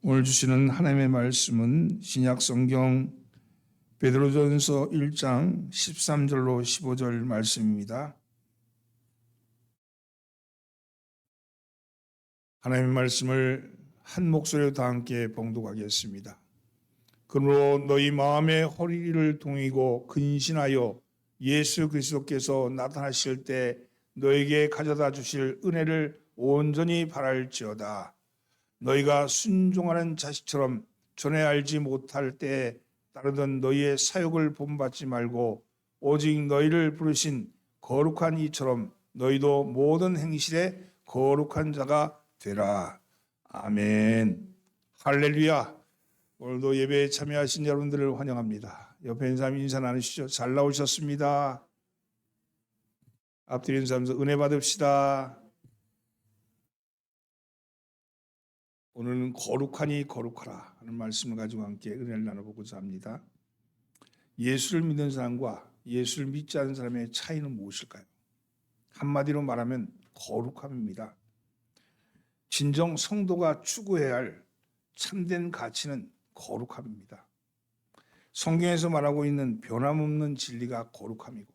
오늘 주시는 하나님의 말씀은 신약 성경 베드로전서 1장 13절로 15절 말씀입니다. 하나님의 말씀을 한 목소리로 다 함께 봉독하겠습니다. 그러므로 너희 마음의 허리를 동이고 근신하여 예수 그리스도께서 나타나실 때 너에게 가져다 주실 은혜를 온전히 바랄지어다. 너희가 순종하는 자식처럼 전에 알지 못할 때에 따르던 너희의 사욕을 본받지 말고 오직 너희를 부르신 거룩한 이처럼 너희도 모든 행실에 거룩한 자가 되라. 아멘. 할렐루야. 오늘도 예배에 참여하신 여러분들을 환영합니다. 옆에 있는 사람 인사 나누시죠. 잘 나오셨습니다. 앞뒤로 인사하면서 은혜 받읍시다. 오늘은 거룩하니 거룩하라 하는 말씀을 가지고 함께 은혜를 나눠보고자 합니다. 예수를 믿는 사람과 예수를 믿지 않는 사람의 차이는 무엇일까요? 한마디로 말하면 거룩함입니다. 진정 성도가 추구해야 할 참된 가치는 거룩함입니다. 성경에서 말하고 있는 변함없는 진리가 거룩함이고,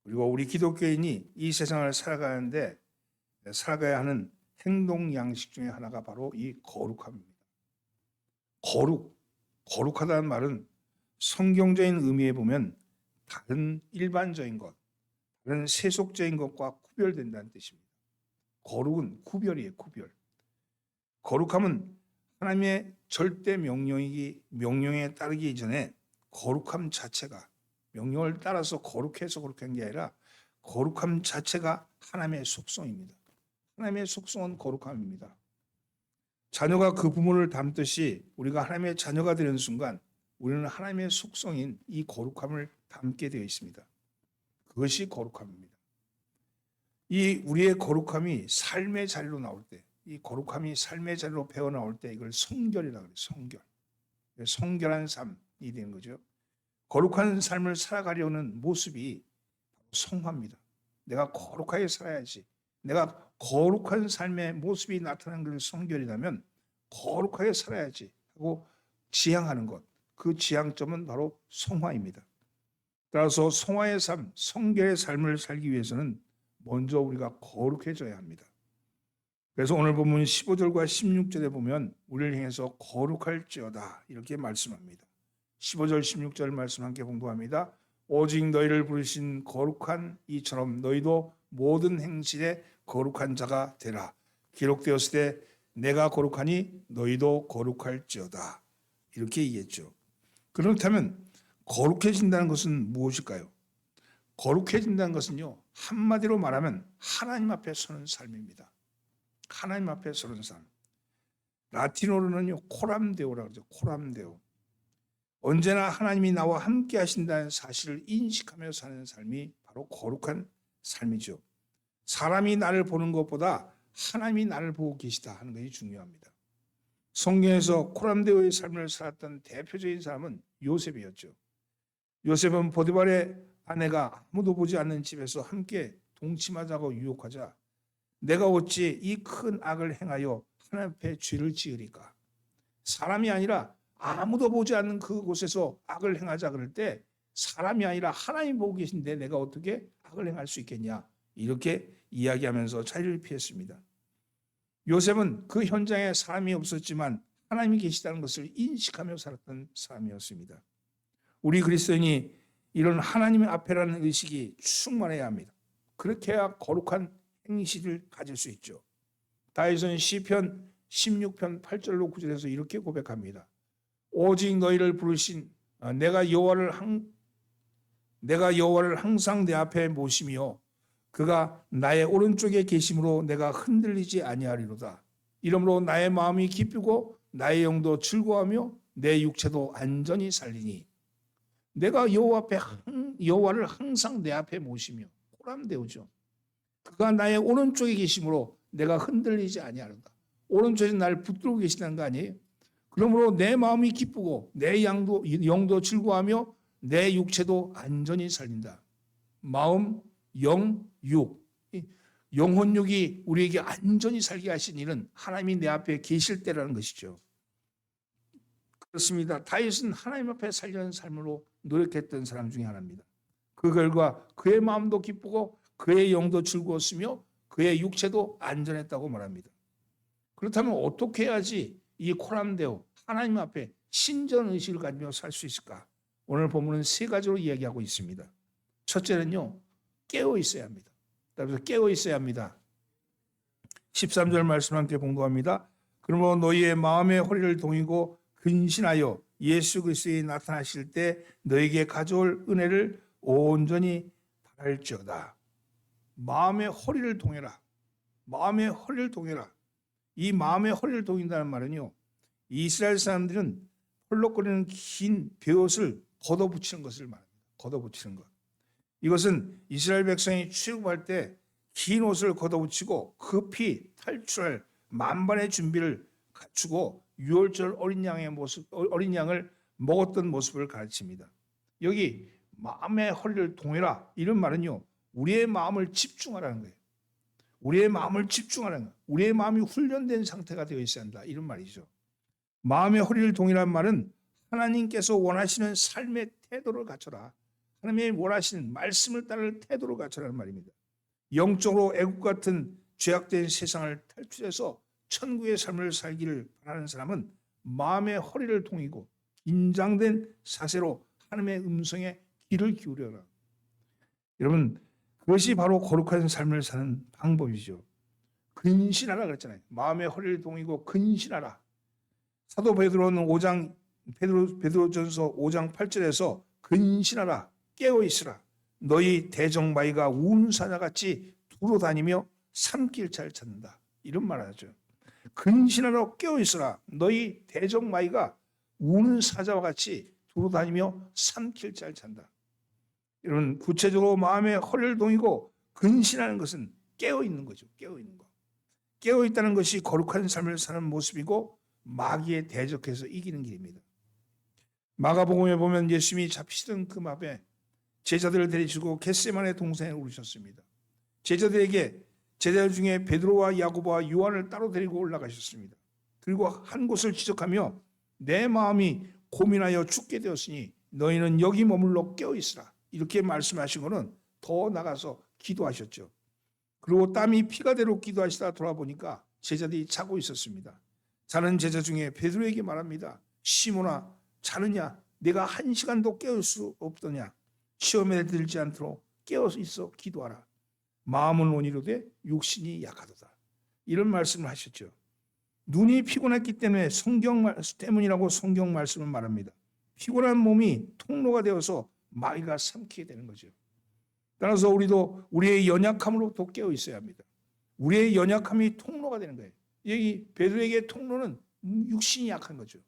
그리고 우리 기독교인이 이 세상을 살아가야 하는 행동 양식 중에 하나가 바로 이 거룩함입니다. 거룩하다는 말은 성경적인 의미에 보면 다른 일반적인 것, 다른 세속적인 것과 구별된다는 뜻입니다. 거룩은 구별이에요, 구별. 거룩함은 하나님의 절대 명령에 따르기 이전에 거룩함 자체가, 명령을 따라서 거룩해서 거룩한 게 아니라 거룩함 자체가 하나님의 속성입니다. 하나님의 속성은 거룩함입니다. 자녀가 그 부모를 닮듯이 우리가 하나님의 자녀가 되는 순간 우리는 하나님의 속성인 이 거룩함을 닮게 되어 있습니다. 그것이 거룩함입니다. 이 우리의 거룩함이 삶의 자리로 나올 때, 이 거룩함이 삶의 자리로 배어 나올 때 이걸 성결이라고 해요. 성결. 성결한 삶이 되는 거죠. 거룩한 삶을 살아가려는 모습이 성화입니다. 내가 거룩하게 살아야지. 내가 거룩한 삶의 모습이 나타나는 것이 성결이라면 거룩하게 살아야지 하고 지향하는 것, 그 지향점은 바로 성화입니다. 따라서 성화의 삶, 성결의 삶을 살기 위해서는 먼저 우리가 거룩해져야 합니다. 그래서 오늘 본문 15절과 16절에 보면 우리를 향해서 거룩할지어다 이렇게 말씀합니다. 15절 16절 말씀 함께 공부합니다. 오직 너희를 부르신 거룩한 이처럼 너희도 모든 행실에 거룩한 자가 되라. 기록되었을 때 내가 거룩하니 너희도 거룩할지어다. 이렇게 얘기했죠. 그렇다면 거룩해진다는 것은 무엇일까요? 거룩해진다는 것은요, 한마디로 말하면 하나님 앞에 서는 삶입니다. 하나님 앞에 서는 삶. 라틴어로는요, 코람데오라고 그러죠. 코람데오. 언제나 하나님이 나와 함께 하신다는 사실을 인식하며 사는 삶이 바로 거룩한 삶이죠. 사람이 나를 보는 것보다 하나님이 나를 보고 계시다 하는 것이 중요합니다. 성경에서 코람데오의 삶을 살았던 대표적인 사람은 요셉이었죠. 요셉은 보디발의 아내가 아무도 보지 않는 집에서 함께 동침하자고 유혹하자 내가 어찌 이 큰 악을 행하여 하나님 앞에 죄를 지으리까? 사람이 아니라 아무도 보지 않는 그곳에서 악을 행하자 그럴 때 사람이 아니라 하나님 보고 계신데 내가 어떻게 악을 행할 수 있겠냐? 이렇게 이야기하면서 자리를 피했습니다. 요셉은 그 현장에 사람이 없었지만 하나님이 계시다는 것을 인식하며 살았던 사람이었습니다. 우리 그리스도인이 이런 하나님의 앞에라는 의식이 충만해야 합니다. 그렇게 해야 거룩한 행실을 가질 수 있죠. 다윗은 시편 16편 8절로 9절에서 이렇게 고백합니다. 오직 너희를 부르신 내가 여호와를 항상 내 앞에 모시며 그가 나의 오른쪽에 계심으로 내가 흔들리지 아니하리로다. 이러므로 나의 마음이 기쁘고 나의 영도 즐거워하며 내 육체도 안전히 살리니 내가 여호와를 항상 내 앞에 모시며 코람데오죠. 그가 나의 오른쪽에 계심으로 내가 흔들리지 아니하리로다. 오른쪽에 나를 붙들고 계시다는 거 아니에요? 그러므로 내 마음이 기쁘고 내 영도 즐거워하며 내 육체도 안전히 살린다. 마음, 영, 육. 영혼육이 우리에게 안전히 살게 하신 일은 하나님이 내 앞에 계실 때라는 것이죠. 그렇습니다. 다윗은 하나님 앞에 살려는 삶으로 노력했던 사람 중에 하나입니다. 그 결과 그의 마음도 기쁘고 그의 영도 즐거웠으며 그의 육체도 안전했다고 말합니다. 그렇다면 어떻게 해야지 이 코람데오 하나님 앞에 신전 의식을 가지며 살 수 있을까? 오늘 본문은 세 가지로 이야기하고 있습니다. 첫째는요, 깨어 있어야 합니다. 그래서 깨어 있어야 합니다. 13절 말씀 함께 봉독합니다. 그러므로 너희의 마음의 허리를 동이고 근신하여 예수 그리스도에 나타나실 때 너에게 가져올 은혜를 온전히 바랄지어다. 마음의 허리를 동여라. 마음의 허리를 동여라. 이 마음의 허리를 동인다는 말은요, 이스라엘 사람들은 펄럭거리는 긴 베옷을 걷어붙이는 것을 말합니다. 걷어붙이는 것. 이것은 이스라엘 백성이 출애굽할 때 긴 옷을 걷어붙이고 급히 탈출할 만반의 준비를 갖추고 유월절 어린 양을 먹었던 모습을 가르칩니다. 여기 마음의 허리를 동여라 이런 말은요, 우리의 마음을 집중하라는 거예요. 우리의 마음을 집중하라는 거예요. 우리의 마음이 훈련된 상태가 되어 있어야 한다 이런 말이죠. 마음의 허리를 동이라는 말은 하나님께서 원하시는 삶의 태도를 갖춰라. 하나님이 원하시는 말씀을 따를 태도를 갖춰라는 말입니다. 영적으로 애국 같은 죄악된 세상을 탈출해서 천국의 삶을 살기를 바라는 사람은 마음의 허리를 동이고 긴장된 자세로 하나님의 음성에 귀를 기울여라. 여러분, 그것이 바로 거룩한 삶을 사는 방법이죠. 근신하라 그랬잖아요. 마음의 허리를 동이고 근신하라. 사도 베드로는 베드로전서 5장 8절에서 근신하라, 깨어 있으라. 너희 대적마귀가 우는 사자같이 두루 다니며 산길잘 찾는다. 이런 말을 하죠. 근신하라, 깨어 있으라. 너희 대적마귀가 우는 사자와 같이 두루 다니며 산길잘 찾는다. 여러분, 구체적으로 마음의 허리를 동이고 근신하는 것은 깨어 있는 거죠. 깨어 있는 거. 깨어 있다는 것이 거룩한 삶을 사는 모습이고 마귀에 대적해서 이기는 길입니다. 마가복음에 보면 예수님이 잡히시던 그 밤에 제자들을 데리시고 겟세마네 동산에 오르셨습니다. 제자들에게 제자들 중에 베드로와 야고보와 요한을 따로 데리고 올라가셨습니다. 그리고 한 곳을 지적하며 내 마음이 고민하여 죽게 되었으니 너희는 여기 머물러 깨어 있으라. 이렇게 말씀하시고는 더 나가서 기도하셨죠. 그리고 땀이 피가 되도록 기도하시다 돌아보니까 제자들이 자고 있었습니다. 자는 제자 중에 베드로에게 말합니다. 시몬아, 자느냐? 내가 1시간도 깨울 수 없더냐? 시험에 들지 않도록 깨어 있어 기도하라. 마음은 온이로되 육신이 약하도다. 이런 말씀을 하셨죠. 눈이 피곤했기 때문에 성경 때문이라고 성경 말씀을 말합니다. 피곤한 몸이 통로가 되어서 마귀가 삼키게 되는 거죠. 따라서 우리도 우리의 연약함으로부터 깨어 있어야 합니다. 우리의 연약함이 통로가 되는 거예요. 여기 베드로에게 통로는 육신이 약한 거죠.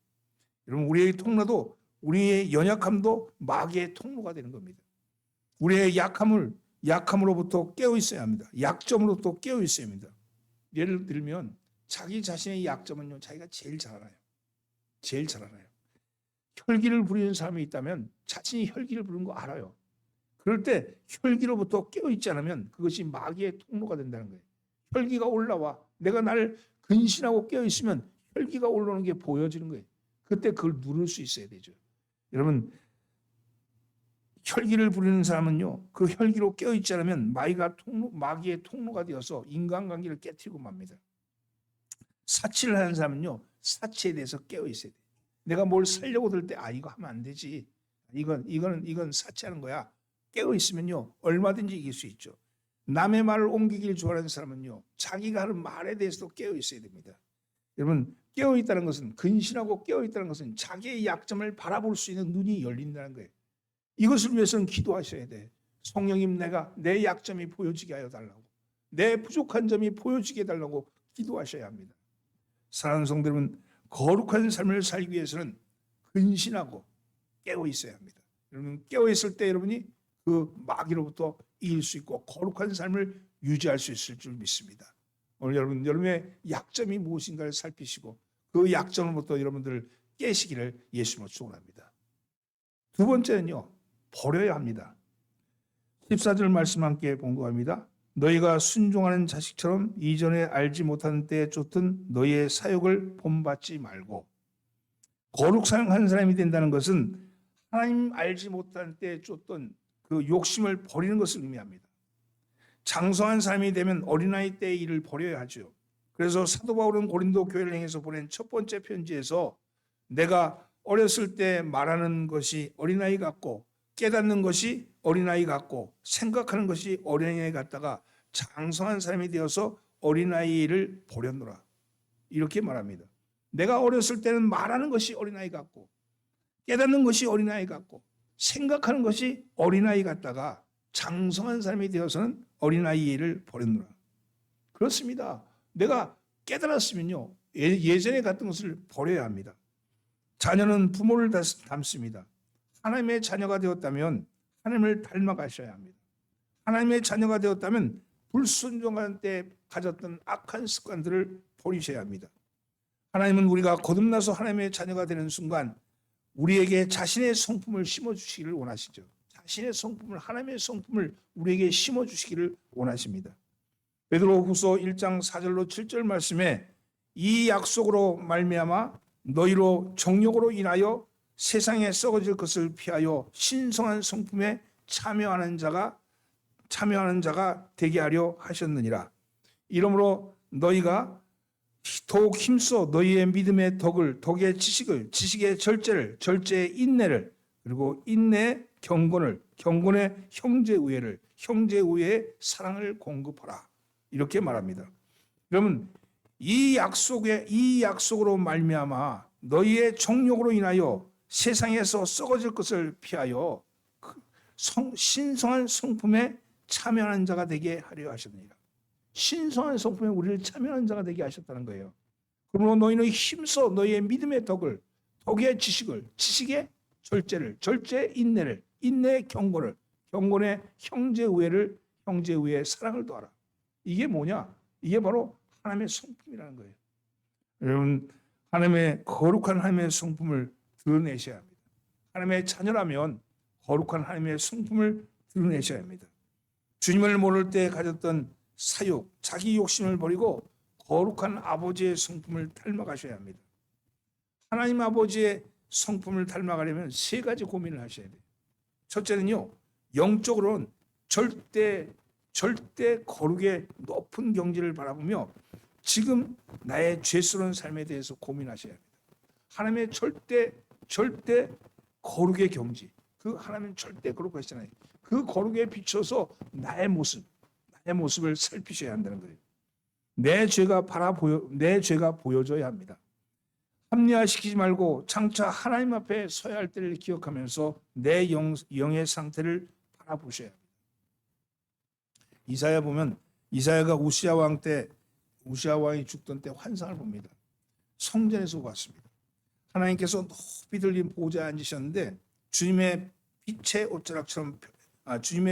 여러분, 우리의 통로도 우리의 연약함도 마귀의 통로가 되는 겁니다. 우리의 약함으로부터 깨어 있어야 합니다. 약점으로부터 깨어 있어야 합니다. 예를 들면 자기 자신의 약점은요, 자기가 제일 잘 알아요. 제일 잘 알아요. 혈기를 부리는 사람이 있다면 자신이 혈기를 부리는 거 알아요. 그럴 때 혈기로부터 깨어 있지 않으면 그것이 마귀의 통로가 된다는 거예요. 혈기가 올라와. 내가 나를 근신하고 깨어 있으면 혈기가 올라오는 게 보여지는 거예요. 그때 그걸 누를 수 있어야 되죠. 여러분, 혈기를 부리는 사람은요, 그 혈기로 깨어 있지 않으면 마귀의 통로가 되어서 인간관계를 깨트리고 맙니다. 사치를 하는 사람은요, 사치에 대해서 깨어 있어야 돼요. 내가 뭘 살려고 들 때, 이거 하면 안 되지. 이건 사치하는 거야. 깨어 있으면요, 얼마든지 이길 수 있죠. 남의 말을 옮기길 좋아하는 사람은요, 자기가 하는 말에 대해서도 깨어 있어야 됩니다. 여러분, 깨어 있다는 것은, 근신하고 깨어 있다는 것은 자기의 약점을 바라볼 수 있는 눈이 열린다는 거예요. 이것을 위해서는 기도하셔야 돼. 성령님, 내가 내 약점이 보여지게 하여 달라고, 내 부족한 점이 보여지게 해달라고 기도하셔야 합니다. 사랑하는 성도 여러분, 거룩한 삶을 살기 위해서는 근신하고 깨어 있어야 합니다. 여러분, 깨어 있을 때 여러분이 그 마귀로부터 이길 수 있고 거룩한 삶을 유지할 수 있을 줄 믿습니다. 오늘 여러분의 약점이 무엇인가를 살피시고 그 약점으로부터 여러분들 깨시기를 예수님으로 축원합니다. 두 번째는요, 버려야 합니다. 14절 말씀 함께 봉독합니다. 너희가 순종하는 자식처럼 이전에 알지 못하는 때에 쫓던 너희의 사욕을 본받지 말고. 거룩한 사람이 된다는 것은 하나님 알지 못할 때 쫓던 그 욕심을 버리는 것을 의미합니다. 장성한 사람이 되면 어린아이 때의 일을 버려야 하죠. 그래서 사도 바울은 고린도 교회를 향해서 보낸 첫 번째 편지에서 내가 어렸을 때 말하는 것이 어린아이 같고 깨닫는 것이 어린아이 같고 생각하는 것이 어린아이 같다가 장성한 사람이 되어서 어린아이를 버렸노라. 이렇게 말합니다. 내가 어렸을 때는 말하는 것이 어린아이 같고 깨닫는 것이 어린아이 같고 생각하는 것이 어린아이 같다가 장성한 사람이 되어서는 어린아이를 버렸노라. 그렇습니다. 내가 깨달았으면요. 예전에 갔던 것을 버려야 합니다. 자녀는 부모를 닮습니다. 하나님의 자녀가 되었다면 하나님을 닮아가셔야 합니다. 하나님의 자녀가 되었다면 불순종한 때 가졌던 악한 습관들을 버리셔야 합니다. 하나님은 우리가 거듭나서 하나님의 자녀가 되는 순간 우리에게 자신의 성품을 심어주시기를 원하시죠. 자신의 성품을, 하나님의 성품을 우리에게 심어주시기를 원하십니다. 베드로후서 1장 4절로 7절 말씀에 이 약속으로 말미암아 너희로 정욕으로 인하여 세상에 썩어질 것을 피하여 신성한 성품에 참여하는 자가 되게 하려 하셨느니라. 이러므로 너희가 더욱 힘써 너희의 믿음의 덕을, 덕의 지식을, 지식의 절제를, 절제의 인내를, 그리고 인내의 경건을, 경건의 형제우애를, 형제우애의 사랑을 공급하라. 이렇게 말합니다. 그러면 이 약속으로 말미암아 너희의 정욕으로 인하여 세상에서 썩어질 것을 피하여 신성한 성품에 참여하는 자가 되게 하려 하셨느니라. 신성한 성품에 우리를 참여하는 자가 되게 하셨다는 거예요. 그러므로 너희는 힘써 너희의 믿음의 덕을, 덕의 지식을, 지식의 절제를, 절제의 인내를, 인내의 경건을, 경건의 형제우애를, 형제우애의 사랑을 더하라. 이게 뭐냐? 이게 바로 하나님의 성품이라는 거예요. 여러분, 하나님의 거룩한 하나님의 성품을 드러내셔야 합니다. 하나님의 자녀라면 거룩한 하나님의 성품을 드러내셔야 합니다. 주님을 모를 때 가졌던 사욕, 자기 욕심을 버리고 거룩한 아버지의 성품을 닮아가셔야 합니다. 하나님 아버지의 성품을 닮아가려면 세 가지 고민을 하셔야 돼요. 첫째는요, 영적으로는 절대 거룩의 높은 경지를 바라보며 지금 나의 죄스러운 삶에 대해서 고민하셔야 합니다. 하나님의 절대 거룩의 경지, 그 하나님은 절대 거룩하시잖아요. 그 거룩에 비춰서 나의 모습을 살피셔야 한다는 거예요. 내 죄가 보여져야 합니다. 합리화시키지 말고 장차 하나님 앞에 서야 할 때를 기억하면서 내 영의 상태를 바라보셔야 합니다. 이사야 보면 이사야가 우시아 왕이 죽던 때 환상을 봅니다. 성전에서 봤습니다. 하나님께서 높이 들린 보좌에 앉으셨는데 주님의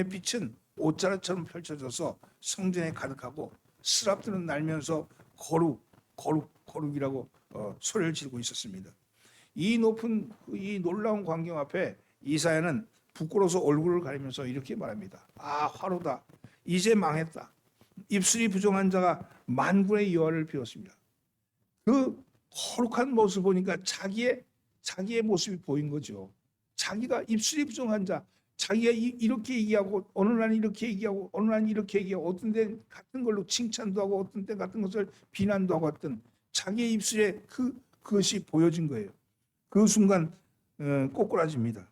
빛은 옷자락처럼 펼쳐져서 성전에 가득하고 스랍들은 날면서 거룩이라고 소리를 지르고 있었습니다. 이 놀라운 광경 앞에 이사야는 부끄러워서 얼굴을 가리면서 이렇게 말합니다. 아, 화로다. 이제 망했다. 입술이 부정한 자가 만군의 여호와를 비웠습니다. 그 거룩한 모습을 보니까 자기의 모습이 보인 거죠. 자기가 입술이 부정한 자, 자기가 이렇게 얘기하고 어느 날 이렇게 얘기하고 어느 날 이렇게 얘기하고 어떤 때 같은 걸로 칭찬도 하고 어떤 때 같은 것을 비난도 하고 했던 자기의 입술에 그것이 보여진 거예요. 그 순간 꼬꾸라집니다.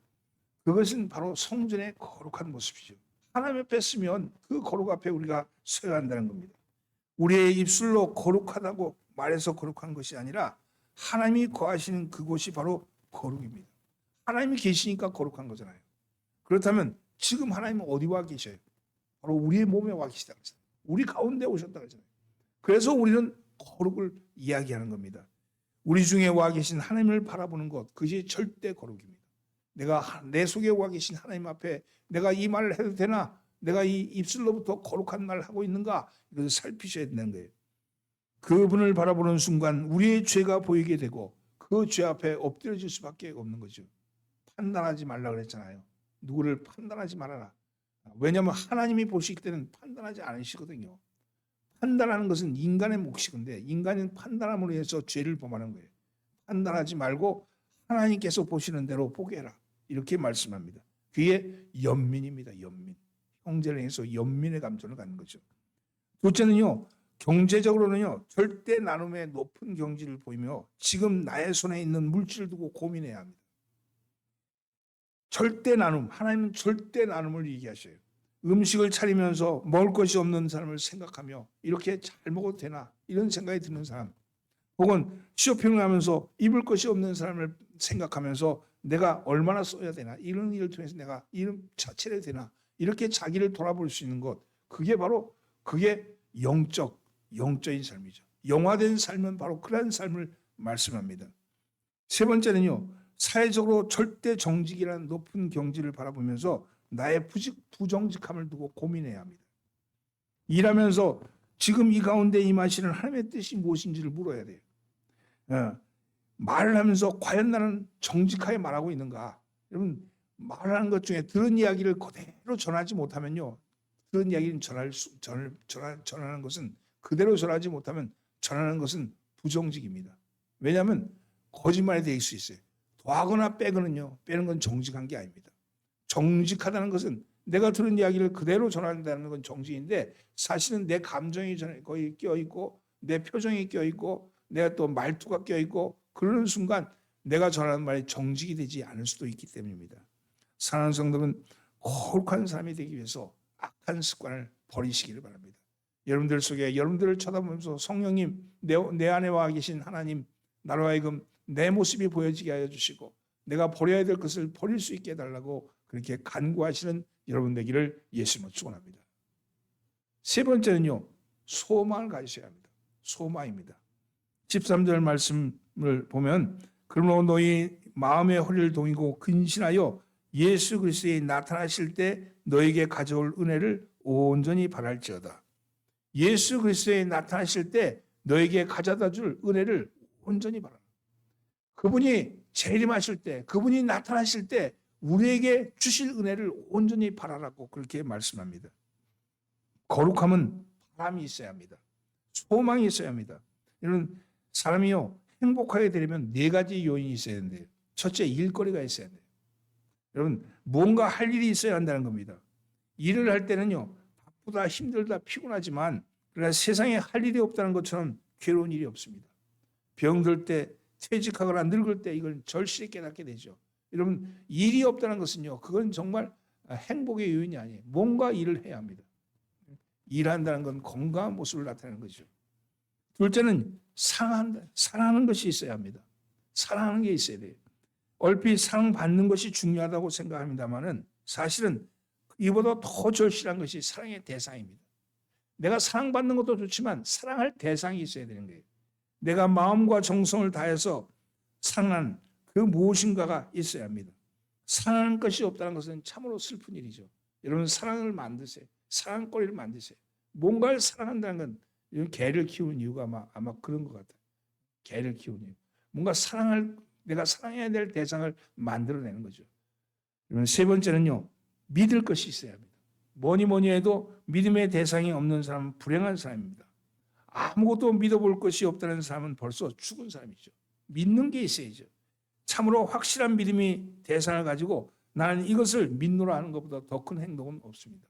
그것은 바로 성전의 거룩한 모습이죠. 하나님 앞에 서면 그 거룩 앞에 우리가 서야 한다는 겁니다. 우리의 입술로 거룩하다고 말해서 거룩한 것이 아니라 하나님이 거하시는 그곳이 바로 거룩입니다. 하나님이 계시니까 거룩한 거잖아요. 그렇다면 지금 하나님은 어디 와 계셔요? 바로 우리의 몸에 와 계시다 그랬잖아요. 우리 가운데 오셨다 그랬잖아요. 그래서 우리는 거룩을 이야기하는 겁니다. 우리 중에 와 계신 하나님을 바라보는 것, 그것이 절대 거룩입니다. 내가 내 속에 와 계신 하나님 앞에 내가 이 말을 해도 되나? 내가 이 입술로부터 거룩한 말을 하고 있는가? 이것을 살피셔야 되는 거예요. 그분을 바라보는 순간 우리의 죄가 보이게 되고 그 죄 앞에 엎드려질 수밖에 없는 거죠. 판단하지 말라 그랬잖아요. 누구를 판단하지 말아라. 왜냐하면 하나님이 보시기 때는 판단하지 않으시거든요. 판단하는 것은 인간의 몫이건데 인간은 판단함으로 해서 죄를 범하는 거예요. 판단하지 말고 하나님께서 보시는 대로 보게 해라. 이렇게 말씀합니다. 그게 연민입니다. 연민. 형제를 행해서 연민의 감정을 갖는 거죠. 둘째는요. 경제적으로는요. 절대 나눔의 높은 경지를 보이며 지금 나의 손에 있는 물질을 두고 고민해야 합니다. 절대 나눔. 하나님은 절대 나눔을 얘기하셔요. 음식을 차리면서 먹을 것이 없는 사람을 생각하며 이렇게 잘 먹어도 되나 이런 생각이 드는 사람, 혹은 쇼핑을 하면서 입을 것이 없는 사람을 생각하면서 내가 얼마나 써야 되나, 이런 일을 통해서 내가 이름 자체를 되나, 이렇게 자기를 돌아볼 수 있는 것, 그게 바로 그게 영적인 삶이죠. 영화된 삶은 바로 그런 삶을 말씀합니다. 세 번째는요, 사회적으로 절대 정직이라는 높은 경지를 바라보면서 나의 부정직함을 두고 고민해야 합니다. 일하면서 지금 이 가운데 임하시는 하나님의 뜻이 무엇인지를 물어야 돼요. 말을 하면서 과연 나는 정직하게 말하고 있는가? 여러분, 말하는 것 중에 들은 이야기를 그대로 전하지 못하면요, 들은 이야기는 전하는 것은 그대로 전하지 못하면 전하는 것은 부정직입니다. 왜냐하면 거짓말이 될 수 있어요. 더하거나 빼는 건 정직한 게 아닙니다. 정직하다는 것은 내가 들은 이야기를 그대로 전한다는 건 정직인데, 사실은 내 감정이 거기 껴있고 내 표정이 껴있고 내가 또 말투가 껴있고 그러는 순간 내가 전하는 말이 정직이 되지 않을 수도 있기 때문입니다. 사랑하는 성도는 거룩한 사람이 되기 위해서 악한 습관을 버리시기를 바랍니다. 여러분들 속에 여러분들을 쳐다보면서 성령님, 내 안에 와 계신 하나님, 나로 하여금 내 모습이 보여지게 하여 주시고 내가 버려야 될 것을 버릴 수 있게 해달라고 그렇게 간구하시는 여러분 되기를 예수님으로 축원합니다. 세 번째는요, 소망을 가지셔야 합니다. 소망입니다. 13절 말씀을 보면, 그러므로 너희 마음의 허리를 동이고 근신하여 예수 그리스도에 나타나실 때 너에게 가져올 은혜를 온전히 바랄지어다. 예수 그리스도에 나타나실 때 너에게 가져다 줄 은혜를 온전히 바라라. 그분이 재림하실 때, 그분이 나타나실 때 우리에게 주실 은혜를 온전히 바라라고 그렇게 말씀합니다. 거룩함은 바람이 있어야 합니다. 소망이 있어야 합니다. 이런 사람이요, 행복하게 되려면 네 가지 요인이 있어야 되는데요. 첫째, 일거리가 있어야 돼요. 여러분, 뭔가 할 일이 있어야 한다는 겁니다. 일을 할 때는요, 바쁘다, 힘들다, 피곤하지만 그러나 세상에 할 일이 없다는 것처럼 괴로운 일이 없습니다. 병들 때, 퇴직하거나 늙을 때 이걸 절실히 깨닫게 되죠. 여러분, 일이 없다는 것은요, 그건 정말 행복의 요인이 아니에요. 뭔가 일을 해야 합니다. 일한다는 건 건강한 모습을 나타내는 거죠. 둘째는 사랑하는 것이 있어야 합니다. 사랑하는 게 있어야 돼요. 얼핏 사랑받는 것이 중요하다고 생각합니다만은 사실은 이보다 더 절실한 것이 사랑의 대상입니다. 내가 사랑받는 것도 좋지만 사랑할 대상이 있어야 되는 거예요. 내가 마음과 정성을 다해서 사랑하는 그 무엇인가가 있어야 합니다. 사랑하는 것이 없다는 것은 참으로 슬픈 일이죠. 여러분, 사랑을 만드세요. 사랑거리를 만드세요. 뭔가를 사랑한다는 건 이런 개를 키우는 이유가 아마 그런 것 같아요. 개를 키우는 이유. 뭔가 내가 사랑해야 될 대상을 만들어내는 거죠. 그러면 세 번째는요, 믿을 것이 있어야 합니다. 뭐니 해도 믿음의 대상이 없는 사람은 불행한 사람입니다. 아무것도 믿어볼 것이 없다는 사람은 벌써 죽은 사람이죠. 믿는 게 있어야죠. 참으로 확실한 믿음이 대상을 가지고 나는 이것을 믿노라 하는 것보다 더 큰 행동은 없습니다.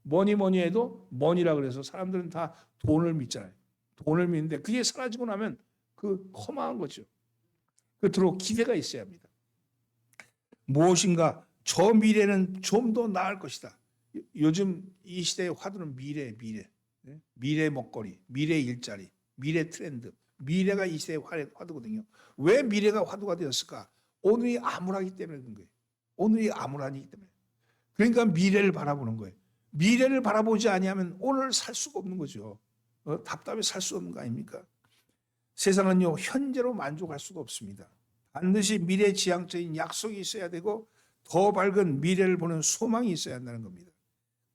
뭐니 해도 뭐니라 그래서 사람들은 다 돈을 믿잖아요. 돈을 믿는데 그게 사라지고 나면 그 허망한 거죠. 그토록 기대가 있어야 합니다. 무엇인가 저 미래는 좀 더 나을 것이다. 요즘 이 시대의 화두는 미래 먹거리, 미래 일자리, 미래 트렌드, 미래가 이 시대의 화두거든요. 왜 미래가 화두가 되었을까? 오늘이 암울하기 때문에 그런 거예요. 오늘이 암울하기 때문에. 그러니까 미래를 바라보는 거예요. 미래를 바라보지 아니하면 오늘 살 수가 없는 거죠. 답답해 살 수 없는 거 아닙니까? 세상은요, 현재로 만족할 수가 없습니다. 반드시 미래지향적인 약속이 있어야 되고 더 밝은 미래를 보는 소망이 있어야 한다는 겁니다.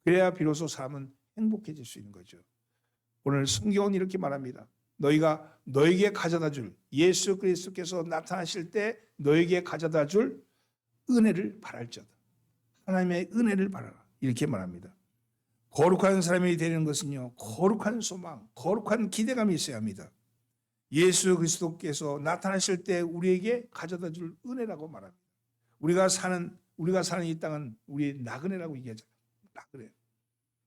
그래야 비로소 삶은 행복해질 수 있는 거죠. 오늘 성경은 이렇게 말합니다. 너희가 너에게 가져다 줄 예수 그리스도께서 나타나실 때 너에게 가져다 줄 은혜를 바랄지어다. 하나님의 은혜를 바라라. 이렇게 말합니다. 거룩한 사람이 되는 것은요, 거룩한 소망, 거룩한 기대감이 있어야 합니다. 예수 그리스도께서 나타나실 때 우리에게 가져다 줄 은혜라고 말합니다. 우리가 사는 이 땅은 우리의 나그네라고 얘기하잖아요. 나그네.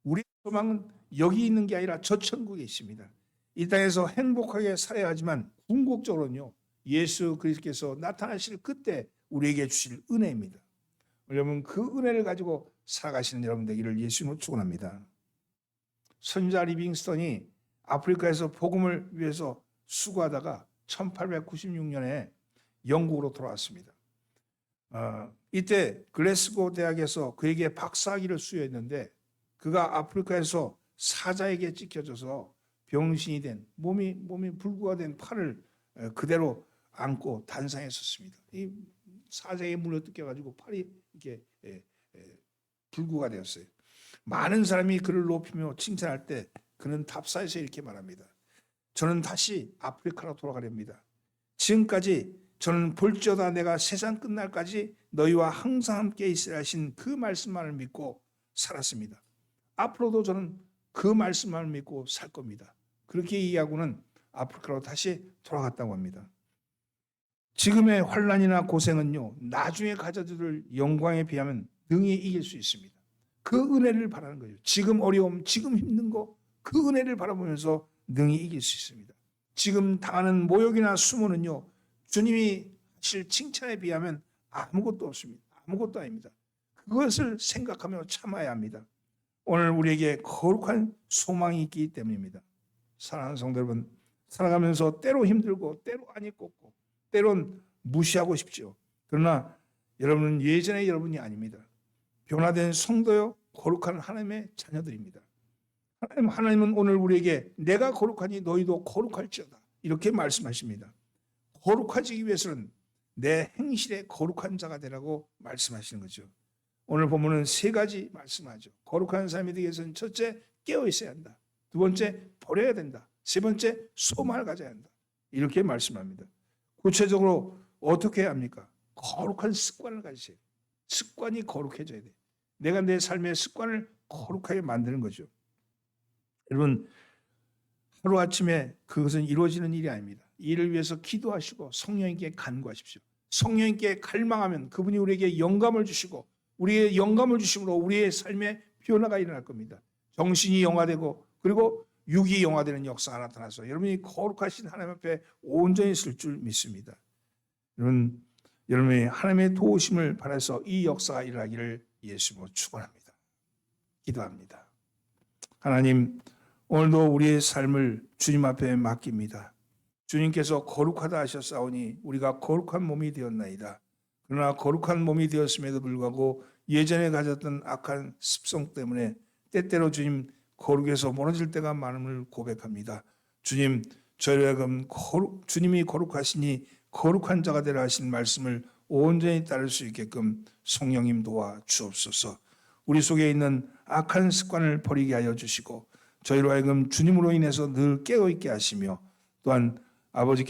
우리의 소망은 여기 있는 게 아니라 저 천국에 있습니다. 이 땅에서 행복하게 살아야 하지만 궁극적으로는요, 예수 그리스도께서 나타나실 그때 우리에게 주실 은혜입니다. 여러분, 그 은혜를 가지고 살아가시는 여러분 되기를 예수님으로 축원합니다. 선지자 리빙스턴이 아프리카에서 복음을 위해서 수고하다가 1896년에 영국으로 돌아왔습니다. 이때 글래스고 대학에서 그에게 박사학위를 수여했는데 그가 아프리카에서 사자에게 찢겨져서 병신이 된 몸이 불구가 된 팔을 그대로 안고 단상에 섰습니다. 이 사자에 물려뜯겨가지고 팔이 이렇게 불구가 되었어요. 많은 사람이 그를 높이며 칭찬할 때 그는 답사에서 이렇게 말합니다. 저는 다시 아프리카로 돌아가렵니다. 지금까지 저는 볼지어다 내가 세상 끝날까지 너희와 항상 함께 있으라 하신 그 말씀만을 믿고 살았습니다. 앞으로도 저는 그 말씀만을 믿고 살 겁니다. 그렇게 이야기하고는 아프리카로 다시 돌아갔다고 합니다. 지금의 환난이나 고생은요, 나중에 가져들 영광에 비하면 능히 이길 수 있습니다. 그 은혜를 바라는 거예요. 지금 어려움, 지금 힘든 거, 그 은혜를 바라보면서 능히 이길 수 있습니다. 지금 당하는 모욕이나 수모는요, 주님이 하실 칭찬에 비하면 아무것도 없습니다. 아무것도 아닙니다. 그것을 생각하며 참아야 합니다. 오늘 우리에게 거룩한 소망이 있기 때문입니다. 사랑하는 성도 여러분, 살아가면서 때로 힘들고 때로 안이 꼽고 때론 무시하고 싶죠. 그러나 여러분은 예전의 여러분이 아닙니다. 변화된 성도요, 거룩한 하나님의 자녀들입니다. 하나님은 오늘 우리에게 내가 거룩하니 너희도 거룩할지어다 이렇게 말씀하십니다. 거룩하기 위해서는 내 행실에 거룩한 자가 되라고 말씀하시는 거죠. 오늘 본문은 세 가지 말씀하죠. 거룩한 삶이 되기 위해서는 첫째, 깨어 있어야 한다. 두 번째, 버려야 된다. 세 번째, 소망을 가져야 한다. 이렇게 말씀합니다. 구체적으로 어떻게 해야 합니까? 거룩한 습관을 가지세요. 습관이 거룩해져야 돼. 내가 내 삶의 습관을 거룩하게 만드는 거죠. 여러분, 하루아침에 그것은 이루어지는 일이 아닙니다. 이를 위해서 기도하시고 성령님께 간구하십시오. 성령님께 갈망하면 그분이 우리에게 영감을 주시고 우리의 영감을 주심으로 우리의 삶에 변화가 일어날 겁니다. 정신이 영화되고 그리고 육이 영화되는 역사가 나타나서 여러분이 거룩하신 하나님 앞에 온전히 있을 줄 믿습니다. 여러분이 하나님의 도우심을 바라서 이 역사가 일어나기를 예수님으로 축원합니다. 기도합니다. 하나님, 오늘도 우리의 삶을 주님 앞에 맡깁니다. 주님께서 거룩하다 하셨사오니 우리가 거룩한 몸이 되었나이다. 그러나 거룩한 몸이 되었음에도 불구하고 예전에 가졌던 악한 습성 때문에 때때로 주님 거룩에서 무너질 때가 많음을 고백합니다. 주님, 저희가 주님이 거룩하시니 거룩한 자가 되라 하신 말씀을 온전히 따를 수 있게끔 성령님 도와 주옵소서. 우리 속에 있는 악한 습관을 버리게 하여 주시고 저희로 하여금 주님으로 인해서 늘 깨어있게 하시며 또한 아버지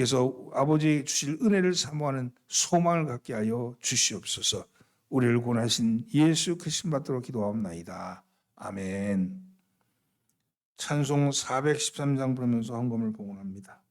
주실 은혜를 사모하는 소망을 갖게 하여 주시옵소서. 우리를 구원하신 예수 그리스도 받도록 기도하옵나이다. 아멘. 찬송 413장 부르면서 헌금을 봉헌합니다.